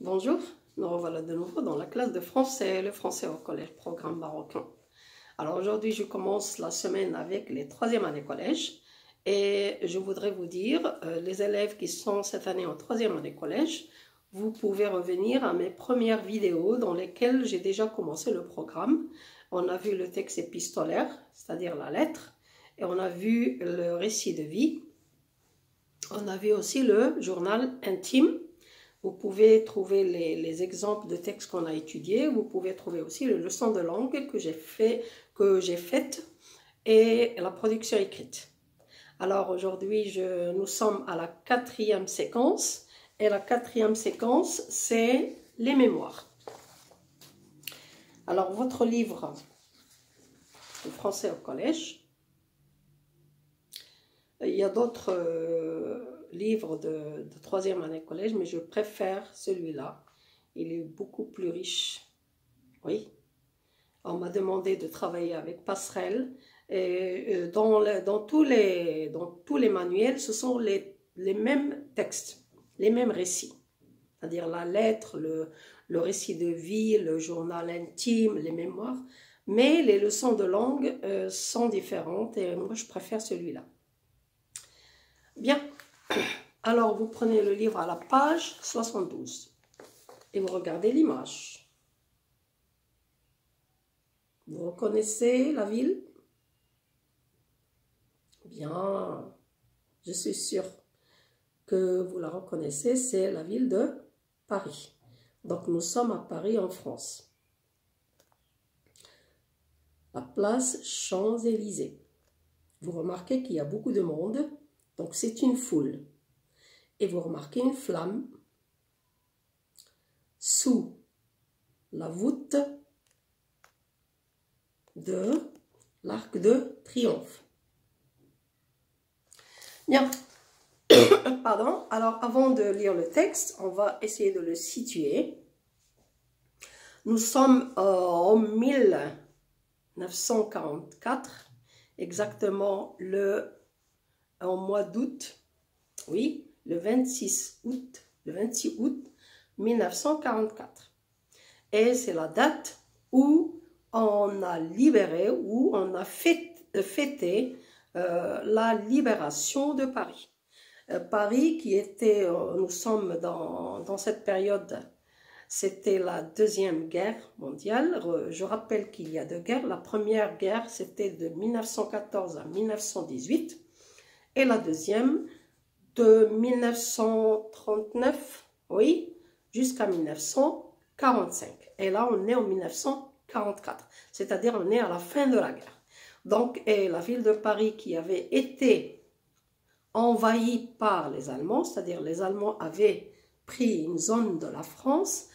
Bonjour, nous revoilà de nouveau dans la classe de français, le français au collège, programme marocain. Alors aujourd'hui, je commence la semaine avec les 3e année collège et je voudrais vous dire, les élèves qui sont cette année en 3e année collège, vous pouvez revenir à mes premières vidéos dans lesquelles j'ai déjà commencé le programme. On a vu le texte épistolaire, c'est-à-dire la lettre, et on a vu le récit de vie. On a vu aussi le journal intime. Vous pouvez trouver les exemples de textes qu'on a étudiés. Vous pouvez trouver aussi les leçons de langue que j'ai faites et la production écrite. Alors aujourd'hui, nous sommes à la 4e séquence. Et la 4e séquence, c'est les mémoires. Alors votre livre de français au collège. Il y a d'autres livres de 3e année collège, mais je préfère celui-là. Il est beaucoup plus riche. Oui. On m'a demandé de travailler avec Passerelle. Et dans tous les manuels, ce sont les mêmes textes, les mêmes récits. C'est-à-dire la lettre, le récit de vie, le journal intime, les mémoires. Mais les leçons de langue sont différentes et moi je préfère celui-là. Bien, alors vous prenez le livre à la page 72 et vous regardez l'image. Vous reconnaissez la ville? Bien, je suis sûre que vous la reconnaissez, c'est la ville de Paris. Donc nous sommes à Paris en France. La place Champs-Élysées. Vous remarquez qu'il y a beaucoup de monde, donc c'est une foule. Et vous remarquez une flamme sous la voûte de l'Arc de Triomphe. Bien. Pardon. Alors, avant de lire le texte, on va essayer de le situer. Nous sommes en 1944, exactement en mois d'août. Oui, le 26 août 1944. Et c'est la date où on a libéré, où on a fêté la libération de Paris. Paris qui était, nous sommes dans cette période, c'était la 2e guerre mondiale. Je rappelle qu'il y a 2 guerres. La première guerre, c'était de 1914 à 1918. Et la deuxième, de 1939, oui, jusqu'à 1945. Et là, on est en 1944, c'est-à-dire on est à la fin de la guerre. Donc, et la ville de Paris qui avait été envahie par les Allemands, c'est-à-dire les Allemands avaient pris une zone de la France.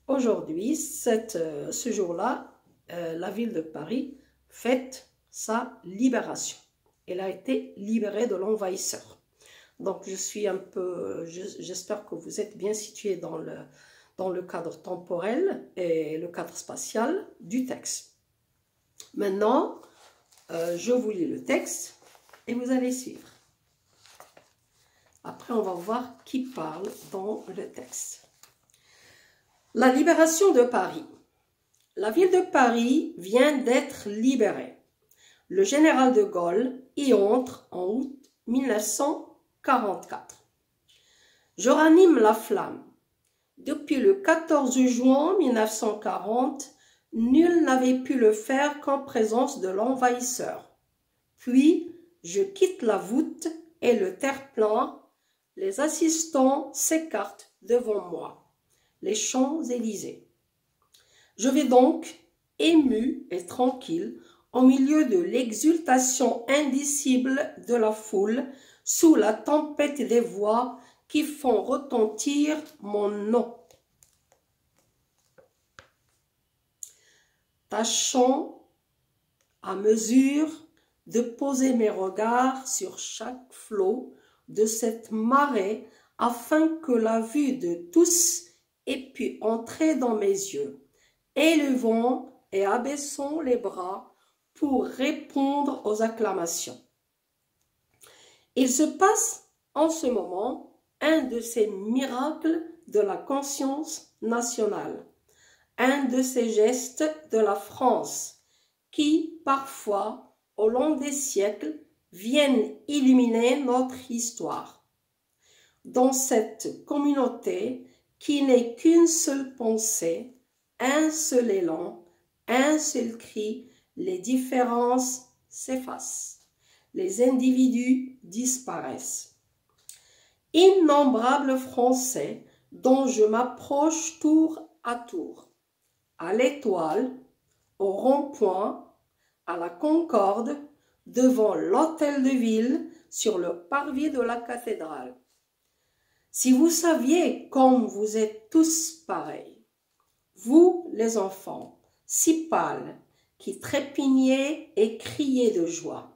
Aujourd'hui, ce jour-là, la ville de Paris fête sa libération. Elle a été libérée de l'envahisseur. Donc, j'espère que vous êtes bien situés dans le cadre temporel et le cadre spatial du texte. Maintenant, je vous lis le texte et vous allez suivre. Après, on va voir qui parle dans le texte. La libération de Paris. La ville de Paris vient d'être libérée. Le général de Gaulle y entre en août 1944. Je ranime la flamme. Depuis le 14 juin 1940, nul n'avait pu le faire qu'en présence de l'envahisseur. Puis, je quitte la voûte et le terre-plein. Les assistants s'écartent devant moi. Les Champs-Élysées. Je vais donc, ému et tranquille, au milieu de l'exultation indicible de la foule, sous la tempête des voix qui font retentir mon nom. Tâchant, à mesure, de poser mes regards sur chaque flot de cette marée, afin que la vue de tous ait pu entrer dans mes yeux, élevant et abaissant les bras pour répondre aux acclamations. Il se passe en ce moment un de ces miracles de la conscience nationale, un de ces gestes de la France qui, parfois, au long des siècles, viennent illuminer notre histoire. Dans cette communauté qui n'est qu'une seule pensée, un seul élan, un seul cri, les différences s'effacent, les individus disparaissent. Innombrables Français dont je m'approche tour à tour, à l'Étoile, au rond-point, à la Concorde, devant l'hôtel de ville, sur le parvis de la cathédrale. Si vous saviez comme vous êtes tous pareils, vous les enfants, si pâles, qui trépignaient et criaient de joie,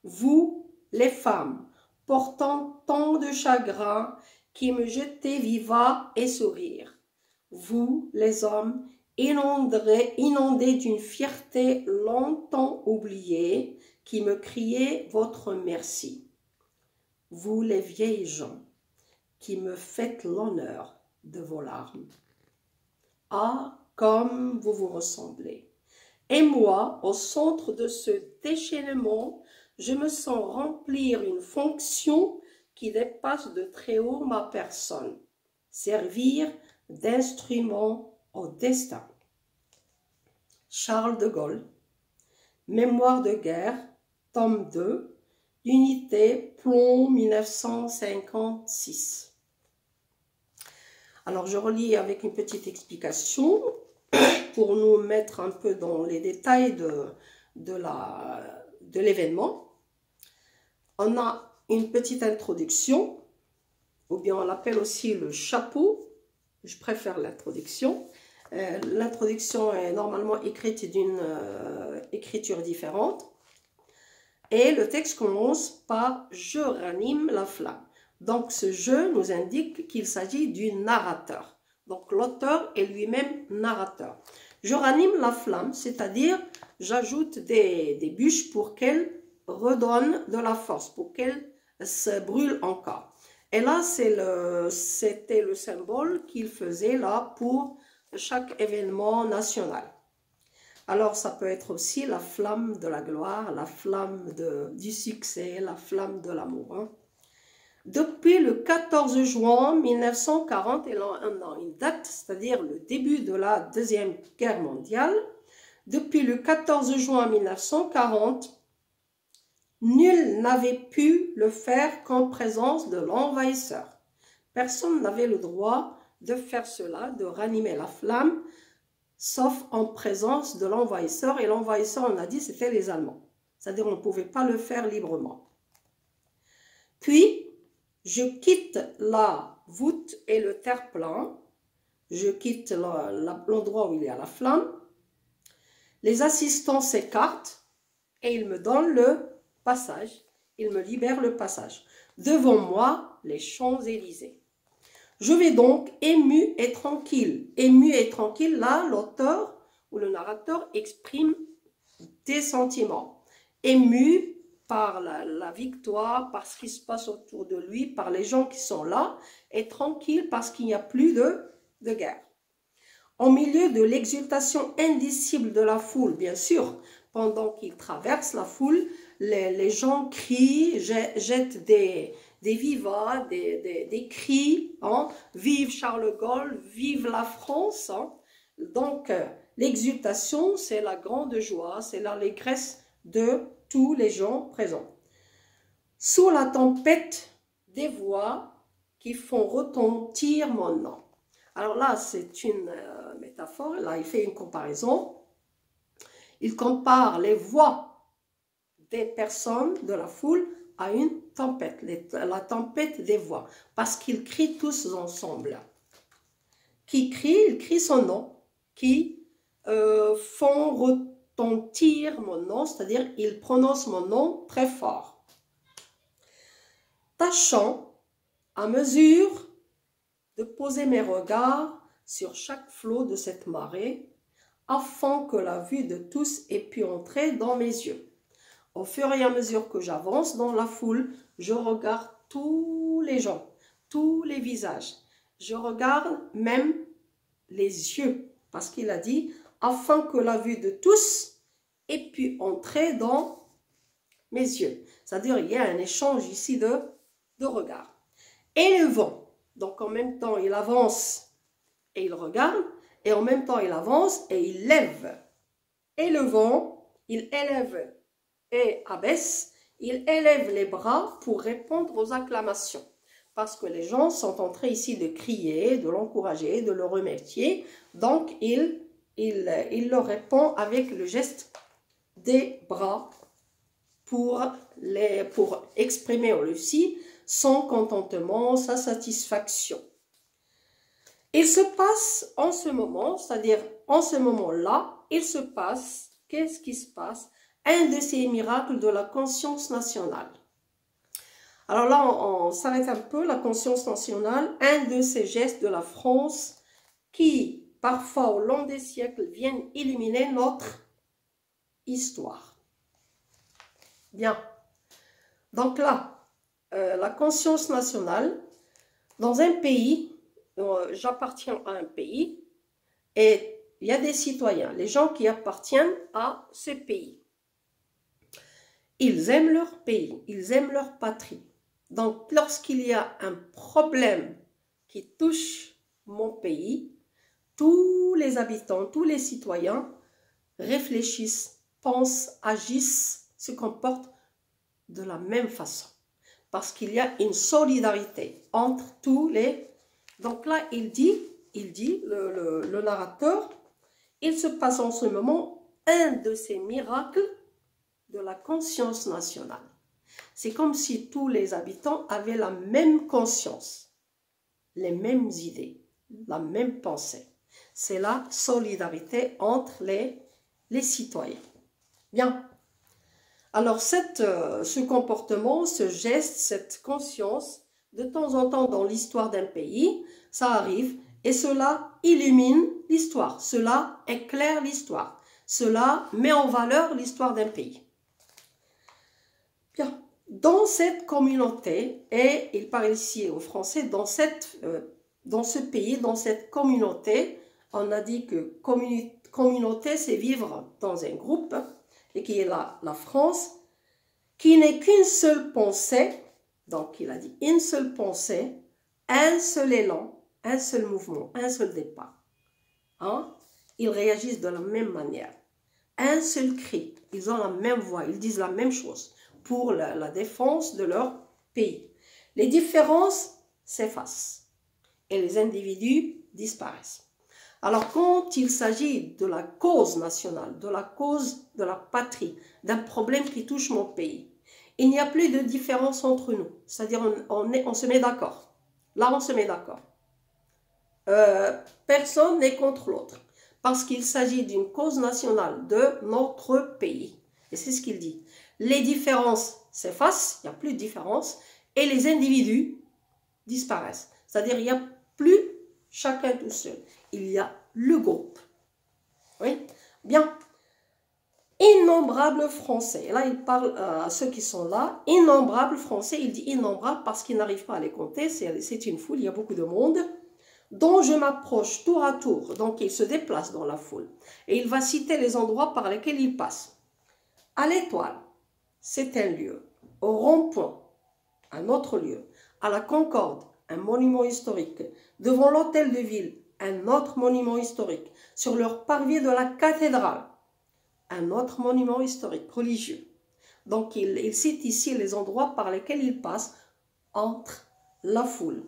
vous les femmes, portant tant de chagrin, qui me jetaient vivat et sourire, vous les hommes, inondés d'une fierté longtemps oubliée, qui me criaient votre merci, vous les vieilles gens, qui me faites l'honneur de vos larmes. Ah, comme vous vous ressemblez. Et moi, au centre de ce déchaînement, je me sens remplir une fonction qui dépasse de très haut ma personne. Servir d'instrument au destin. Charles de Gaulle. Mémoire de guerre, tome 2, unité plomb 1956. Alors, je relis avec une petite explication pour nous mettre un peu dans les détails de l'événement. On a une petite introduction, ou bien on l'appelle aussi le chapeau. Je préfère l'introduction. L'introduction est normalement écrite d'une écriture différente. Et le texte commence par « Je ranime la flamme ». Donc, ce « je » nous indique qu'il s'agit du narrateur. Donc, l'auteur est lui-même narrateur. Je ranime la flamme, c'est-à-dire j'ajoute des bûches pour qu'elle redonne de la force, pour qu'elle se brûle encore. Et là, c'était le symbole qu'il faisait là pour chaque événement national. Alors, ça peut être aussi la flamme de la gloire, la flamme du succès, la flamme de l'amour. Hein. Depuis le 14 juin 1940, et là on a une date, c'est-à-dire le début de la Deuxième Guerre mondiale, depuis le 14 juin 1940, nul n'avait pu le faire qu'en présence de l'envahisseur. Personne n'avait le droit de faire cela, de ranimer la flamme, sauf en présence de l'envahisseur. Et l'envahisseur, on a dit, c'était les Allemands. C'est-à-dire on ne pouvait pas le faire librement. Puis, je quitte la voûte et le terre-plein. Je quitte l'endroit où il y a la flamme. Les assistants s'écartent et ils me donnent le passage. Ils me libèrent le passage. Devant moi, les Champs-Élysées. Je vais donc ému et tranquille. Ému et tranquille, là, l'auteur ou le narrateur exprime des sentiments. Ému par la victoire, par ce qui se passe autour de lui, par les gens qui sont là, et tranquille parce qu'il n'y a plus de guerre. Au milieu de l'exultation indicible de la foule, bien sûr, pendant qu'il traverse la foule, les gens crient, jettent des vivats, des cris, hein, vive Charles de Gaulle, vive la France. Hein. Donc, l'exultation, c'est la grande joie, c'est l'allégresse de tous les gens présents. Sous la tempête des voix qui font retentir mon nom. Alors là, c'est une métaphore, là, il fait une comparaison. Il compare les voix des personnes de la foule à une tempête, la tempête des voix, parce qu'ils crient tous ensemble. Qui crie, il crie son nom, qui font retentir mon nom, c'est-à-dire il prononce mon nom très fort. Tâchant, à mesure de poser mes regards sur chaque flot de cette marée, afin que la vue de tous ait pu entrer dans mes yeux. Au fur et à mesure que j'avance dans la foule, je regarde tous les gens, tous les visages. Je regarde même les yeux, parce qu'il a dit, afin que la vue de tous ait pu entrer dans mes yeux. C'est-à-dire, il y a un échange ici de regard. Et le vent, donc en même temps, il avance et il regarde, et en même temps, il avance et il lève. Et le vent, il élève et abaisse, il élève les bras pour répondre aux acclamations. Parce que les gens sont en train ici de crier, de l'encourager, de le remercier. Donc, il leur répond avec le geste des bras pour exprimer aussi son contentement, sa satisfaction. Il se passe en ce moment, c'est-à-dire en ce moment-là, il se passe, qu'est-ce qui se passe? Un de ces miracles de la conscience nationale. Alors là, on s'arrête un peu, la conscience nationale, un de ces gestes de la France qui, parfois au long des siècles, viennent illuminer notre histoire. Bien. Donc là, la conscience nationale, dans un pays, j'appartiens à un pays, et il y a des citoyens, les gens qui appartiennent à ce pays. Ils aiment leur pays, ils aiment leur patrie. Donc, lorsqu'il y a un problème qui touche mon pays, tous les habitants, tous les citoyens réfléchissent, pensent, agissent, se comportent de la même façon. Parce qu'il y a une solidarité entre tous les... Donc là, il dit le narrateur, il se passe en ce moment un de ces miracles de la conscience nationale. C'est comme si tous les habitants avaient la même conscience, les mêmes idées, la même pensée. C'est la solidarité entre les citoyens. Bien. Alors, ce comportement, ce geste, cette conscience, de temps en temps dans l'histoire d'un pays, ça arrive et cela illumine l'histoire, cela éclaire l'histoire, cela met en valeur l'histoire d'un pays. Bien. Dans cette communauté, et il parle ici aux Français, dans ce pays, dans cette communauté, on a dit que communauté, c'est vivre dans un groupe, et qui est la France, qui n'est qu'une seule pensée, donc il a dit une seule pensée, un seul élan, un seul mouvement, un seul départ. Hein? Ils réagissent de la même manière. Un seul cri, ils ont la même voix, ils disent la même chose pour la défense de leur pays. Les différences s'effacent et les individus disparaissent. Alors, quand il s'agit de la cause nationale, de la cause de la patrie, d'un problème qui touche mon pays, il n'y a plus de différence entre nous. C'est-à-dire, on se met d'accord. Là, on se met d'accord. Personne n'est contre l'autre. Parce qu'il s'agit d'une cause nationale de notre pays. Et c'est ce qu'il dit. Les différences s'effacent, il n'y a plus de différence, et les individus disparaissent. C'est-à-dire, il n'y a plus chacun tout seul. Il y a le groupe. Oui, bien. Innombrables Français. Et là, il parle à ceux qui sont là. Innombrables Français. Il dit innombrables parce qu'il n'arrive pas à les compter. C'est une foule, il y a beaucoup de monde. Dont je m'approche tour à tour. Donc, il se déplace dans la foule. Et il va citer les endroits par lesquels il passe. À l'Étoile, c'est un lieu. Au rond-point, un autre lieu. À la Concorde, un monument historique. Devant l'hôtel de ville, un autre monument historique. Sur le parvis de la cathédrale, un autre monument historique, religieux. Donc, il cite ici les endroits par lesquels il passe entre la foule.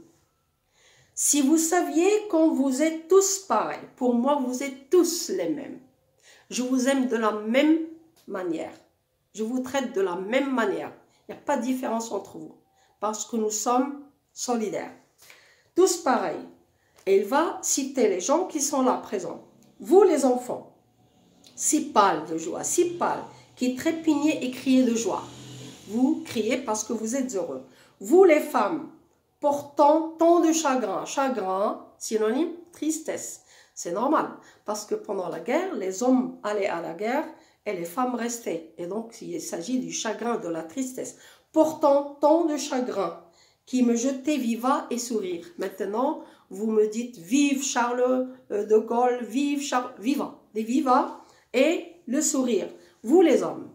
Si vous saviez quand vous êtes tous pareils, pour moi, vous êtes tous les mêmes. Je vous aime de la même manière. Je vous traite de la même manière. Il n'y a pas de différence entre vous. Parce que nous sommes solidaires. Tous pareils. Et il va citer les gens qui sont là présents. Vous les enfants, si pâles de joie, si pâles, qui trépignez et criez de joie. Vous criez parce que vous êtes heureux. Vous les femmes, portant tant de chagrin. Chagrin, synonyme, tristesse. C'est normal, parce que pendant la guerre, les hommes allaient à la guerre et les femmes restaient. Et donc, il s'agit du chagrin, de la tristesse. Portant tant de chagrin, qui me jetait viva et sourire. Maintenant, vous me dites vive Charles de Gaulle, vive Charles, vivant, des vivas et le sourire. Vous les hommes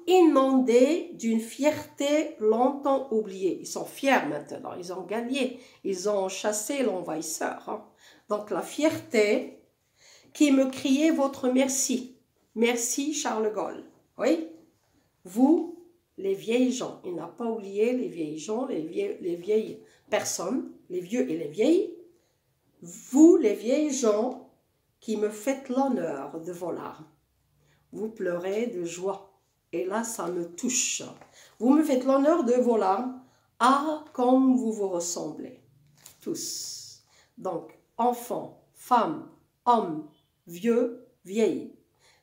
inondés d'une fierté longtemps oubliée. Ils sont fiers maintenant, ils ont gagné, ils ont chassé l'envahisseur. Hein. Donc la fierté qui me criait votre merci. Merci Charles de Gaulle. Oui, vous, les vieilles gens, il n'a pas oublié les vieilles gens, les vieilles personnes, les vieux et les vieilles. Vous, les vieilles gens, qui me faites l'honneur de vos larmes. Vous pleurez de joie. Et là, ça me touche. Vous me faites l'honneur de vos larmes. Ah, comme vous vous ressemblez. Tous. Donc, enfants, femmes, hommes, vieux, vieilles.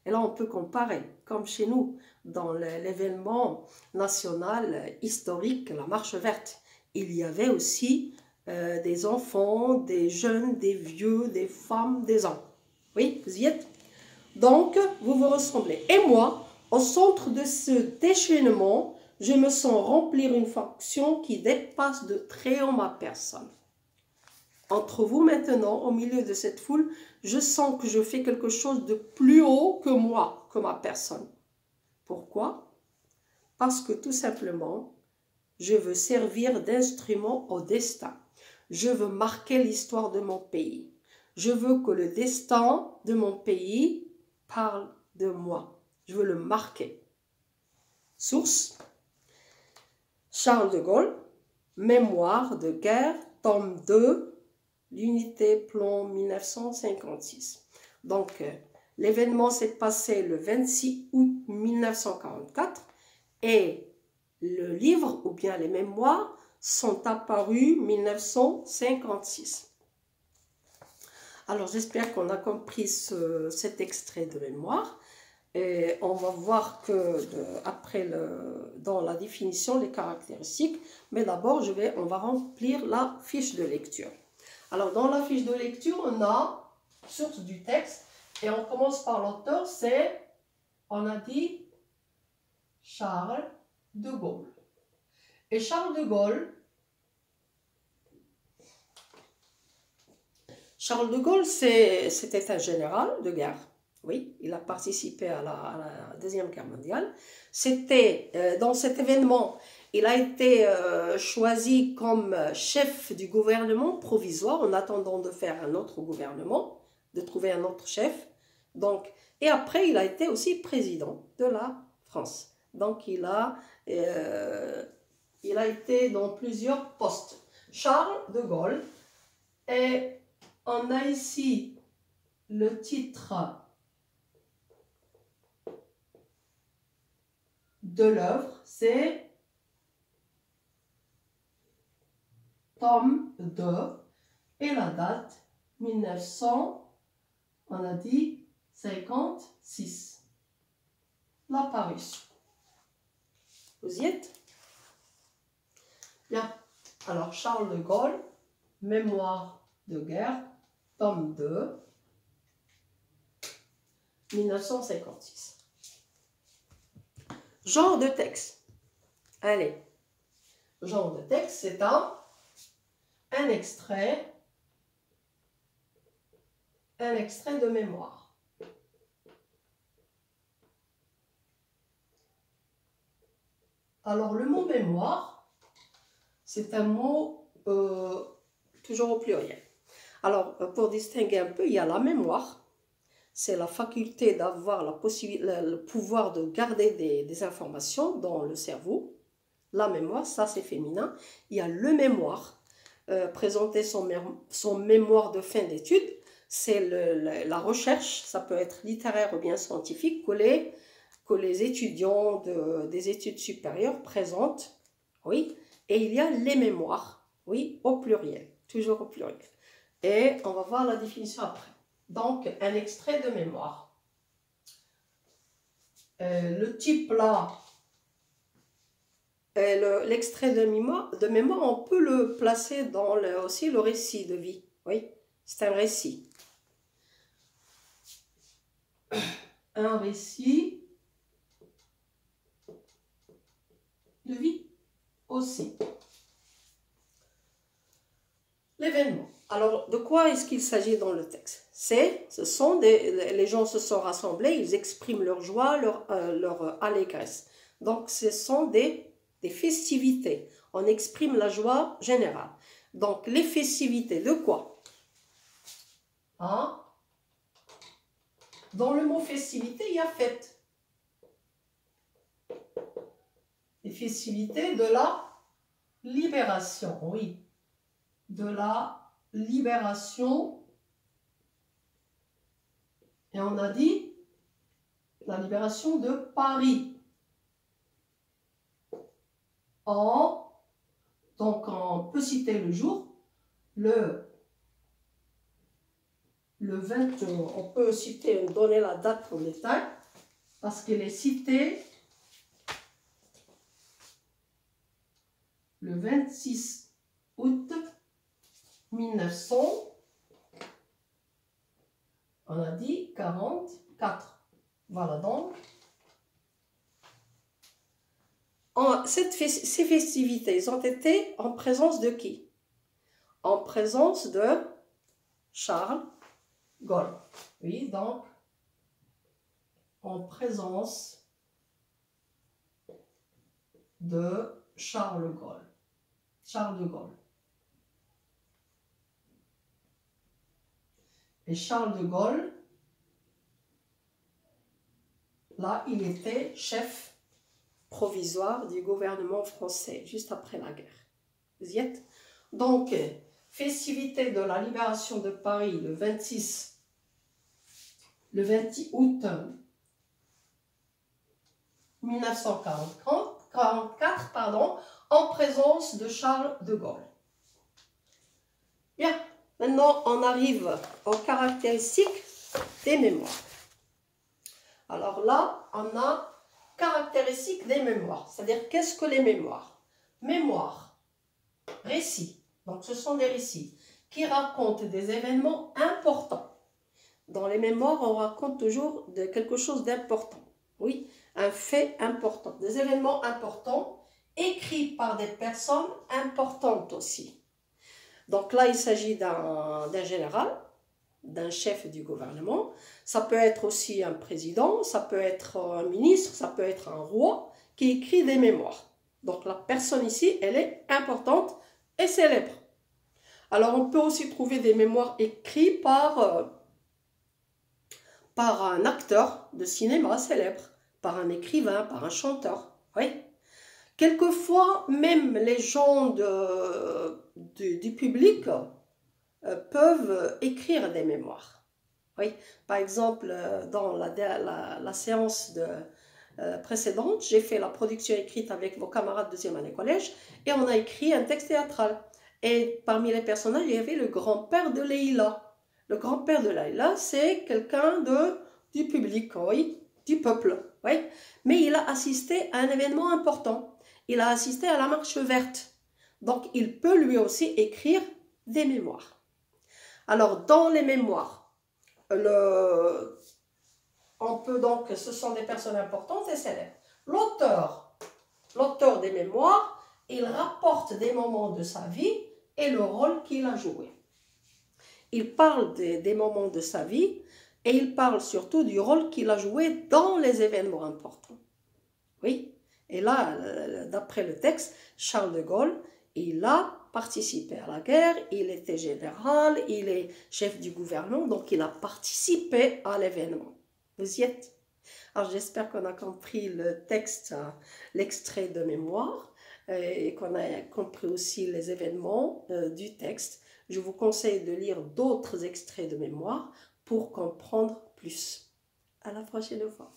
Et là, on peut comparer, comme chez nous, dans l'événement national historique, la Marche verte. Il y avait aussi des enfants, des jeunes, des vieux, des femmes, des hommes. Oui, vous y êtes? Donc, vous vous ressemblez. Et moi, au centre de ce déchaînement, je me sens remplir une fonction qui dépasse de très haut ma personne. Entre vous maintenant, au milieu de cette foule, je sens que je fais quelque chose de plus haut que moi, que ma personne. Pourquoi? Parce que tout simplement, je veux servir d'instrument au destin. Je veux marquer l'histoire de mon pays. Je veux que le destin de mon pays parle de moi. Je veux le marquer. Source: Charles de Gaulle, Mémoire de guerre, tome 2, l'unité plomb 1956. Donc, l'événement s'est passé le 26 août 1944 et le livre ou bien les mémoires sont apparus 1956. Alors, j'espère qu'on a compris cet extrait de mémoire. Et on va voir que après dans la définition les caractéristiques, mais d'abord on va remplir la fiche de lecture. Alors dans la fiche de lecture, on a source du texte et on commence par l'auteur, on a dit Charles de Gaulle. Et Charles de Gaulle, c'était un général de guerre. Oui, il a participé à la Deuxième Guerre mondiale. C'était dans cet événement, il a été choisi comme chef du gouvernement provisoire en attendant de faire un autre gouvernement, de trouver un autre chef. Donc, et après, il a été aussi président de la France. Donc, il a été dans plusieurs postes. Charles de Gaulle, et on a ici le titre de l'œuvre, c'est tome 2 et la date 1900, on a dit 56. La parution. Vous y êtes? Bien. Alors, Charles de Gaulle, Mémoire de guerre, tome 2, 1956. Genre de texte. Allez. Genre de texte, c'est un extrait de mémoire. Alors, le mot mémoire, c'est un mot toujours au pluriel. Alors, pour distinguer un peu, il y a la mémoire. C'est la faculté d'avoir le pouvoir de garder des informations dans le cerveau. La mémoire, ça c'est féminin. Il y a le mémoire, présenter son mémoire de fin d'études. C'est la recherche, ça peut être littéraire ou bien scientifique, que les étudiants des études supérieures présentent. Oui. Et il y a les mémoires, oui, au pluriel, toujours au pluriel. Et on va voir la définition après. Donc, un extrait de mémoire. Le type là, l'extrait de mémoire, on peut le placer dans aussi le récit de vie. Oui, c'est un récit. Un récit de vie. aussi. L'événement. Alors, de quoi est-ce qu'il s'agit dans le texte? Les gens se sont rassemblés, ils expriment leur joie, leur allégresse. Donc, ce sont des festivités. On exprime la joie générale. Donc, les festivités de quoi? Hein? Dans le mot festivité, il y a fête. Les festivités de la libération, oui. De la libération. Et on a dit la libération de Paris. Donc on peut citer le jour, le 20, on peut citer, donner la date en détail, parce qu'elle est citée le 26 août 1900, on a dit 44. Voilà donc. Ces festivités, ils ont été en présence de qui? En présence de Charles de Gaulle. Oui, donc, en présence de Charles de Gaulle. Charles de Gaulle. Et Charles de Gaulle, là, il était chef provisoire du gouvernement français, juste après la guerre. Vous y êtes? Donc, festivité de la libération de Paris le 20 août 1944, en présence de Charles de Gaulle. Bien, maintenant on arrive aux caractéristiques des mémoires. Alors là, on a caractéristiques des mémoires, c'est-à-dire qu'est-ce que les mémoires? Mémoire, récits, donc ce sont des récits qui racontent des événements importants. Dans les mémoires, on raconte toujours quelque chose d'important, oui, un fait important, des événements importants écrits par des personnes importantes aussi. Donc là, il s'agit d'un général, d'un chef du gouvernement. Ça peut être aussi un président, ça peut être un ministre, ça peut être un roi qui écrit des mémoires. Donc la personne ici, elle est importante et célèbre. Alors on peut aussi trouver des mémoires écrites par un acteur de cinéma célèbre, par un écrivain, par un chanteur. Oui. Quelquefois, même les gens du public peuvent écrire des mémoires. Oui. Par exemple, dans la séance précédente, j'ai fait la production écrite avec vos camarades de deuxième année collège et on a écrit un texte théâtral. Et parmi les personnages, il y avait le grand-père de Leïla. Le grand-père de Leïla, c'est quelqu'un du public, oui, du peuple. Oui. Mais il a assisté à un événement important. Il a assisté à la marche verte. Donc, il peut lui aussi écrire des mémoires. Alors, dans les mémoires, on peut donc, ce sont des personnes importantes et célèbres. L'auteur des mémoires, il rapporte des moments de sa vie et le rôle qu'il a joué. Il parle des moments de sa vie et il parle surtout du rôle qu'il a joué dans les événements importants. Oui, et là, d'après le texte, Charles de Gaulle, il a participé à la guerre, il était général, il est chef du gouvernement, donc il a participé à l'événement. Vous y êtes? Alors j'espère qu'on a compris le texte, l'extrait de mémoire, et qu'on a compris aussi les événements du texte. Je vous conseille de lire d'autres extraits de mémoire pour comprendre plus. À la prochaine fois.